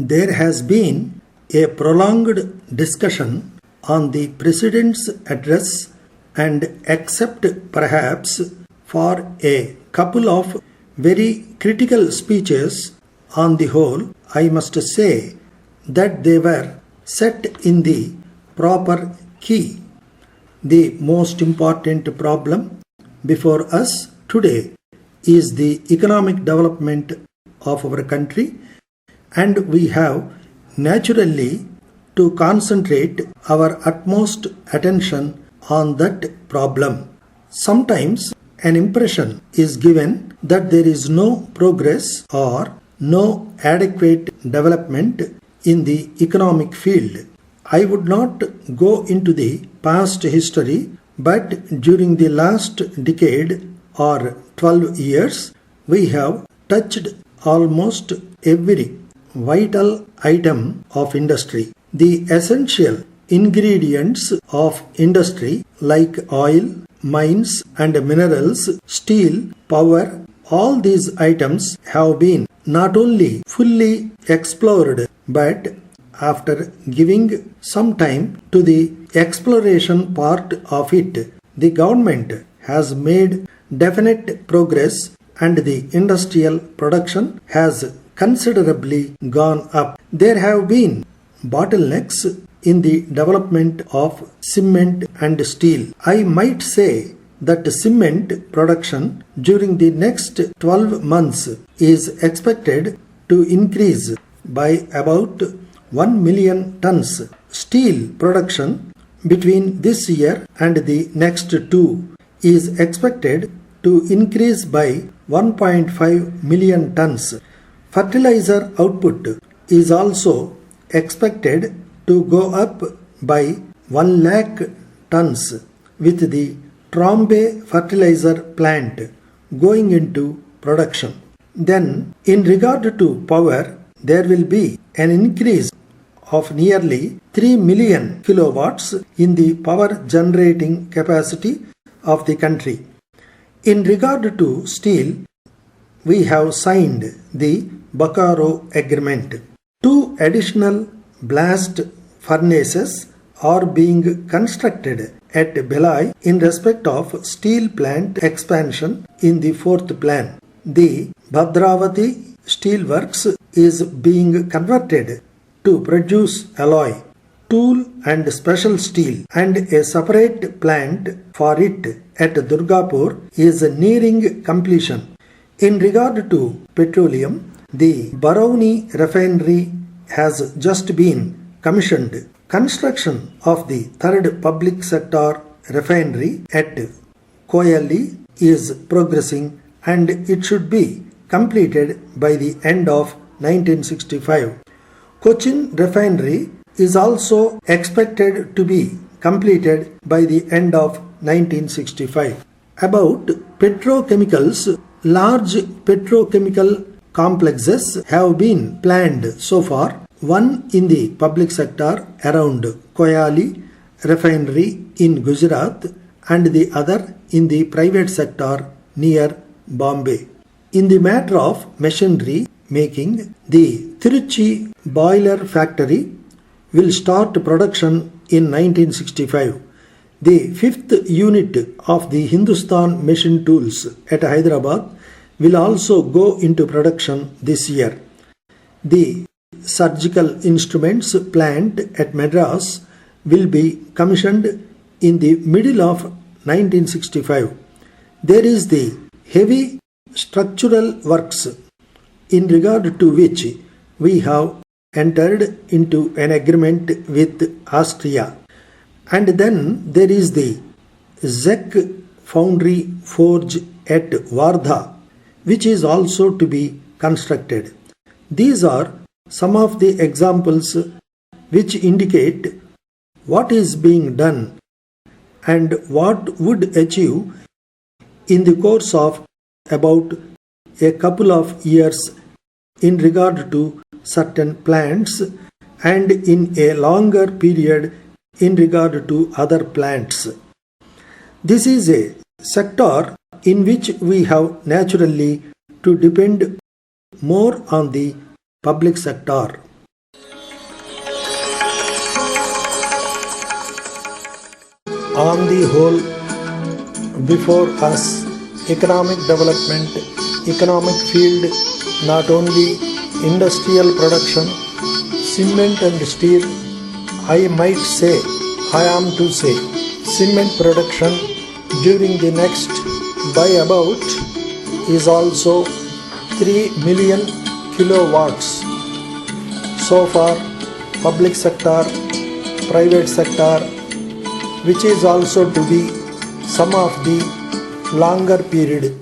There has been a prolonged discussion on the President's address, and except perhaps for a couple of very critical speeches, on the whole, I must say that they were set in the proper key. The most important problem before us today is the economic development of our country, and we have naturally to concentrate our utmost attention on that problem. Sometimes an impression is given that there is no progress or no adequate development in the economic field. I would not go into the past history, but during the last decade or 12 years, we have touched almost every vital item of industry. The essential ingredients of industry like oil, mines and minerals, steel, power, all these items have been not only fully explored, but after giving some time to the exploration part of it, the government has made definite progress and the industrial production has considerably gone up. There have been bottlenecks in the development of cement and steel. I might say that cement production during the next 12 months is expected to increase by about 1 million tons. Steel production between this year and the next two is expected to increase by 1.5 million tons. Fertilizer output is also expected to go up by 1 lakh tons with the Trombe fertilizer plant going into production. Then, in regard to power, there will be an increase of nearly 3 million kilowatts in the power generating capacity of the country. In regard to steel, we have signed the Bokaro Agreement. 2 additional blast furnaces are being constructed at Belai in respect of steel plant expansion in the 4th plan. The Bhadravati Steel Works is being converted to produce alloy, tool and special steel, and a separate plant for it at Durgapur is nearing completion. In regard to petroleum, the Barauni refinery has just been commissioned. Construction of the 3rd public sector refinery at Koyali is progressing, and it should be completed by the end of 1965. Cochin refinery is also expected to be completed by the end of 1965. About petrochemicals, large petrochemical complexes have been planned so far. One in the public sector around Koyali refinery in Gujarat and the other in the private sector near Bombay. In the matter of machinery making, the Tiruchi boiler factory will start production in 1965. The 5th unit of the Hindustan Machine Tools at Hyderabad will also go into production this year. The surgical instruments plant at Madras will be commissioned in the middle of 1965. There is the heavy structural works in regard to which we have entered into an agreement with Austria. And then there is the ZEC foundry forge at Wardha, which is also to be constructed. These are some of the examples which indicate what is being done and what would achieve in the course of about a couple of years in regard to certain plants, and in a longer period in regard to other plants. This is a sector in which we have naturally to depend more on the public sector. on the whole, before us, economic development, economic field, not only industrial production, cement and steel, I might say, I am to say, cement production during the next by about is also 3 million kilowatts. So far, public sector, private sector, which is also to be some of the longer period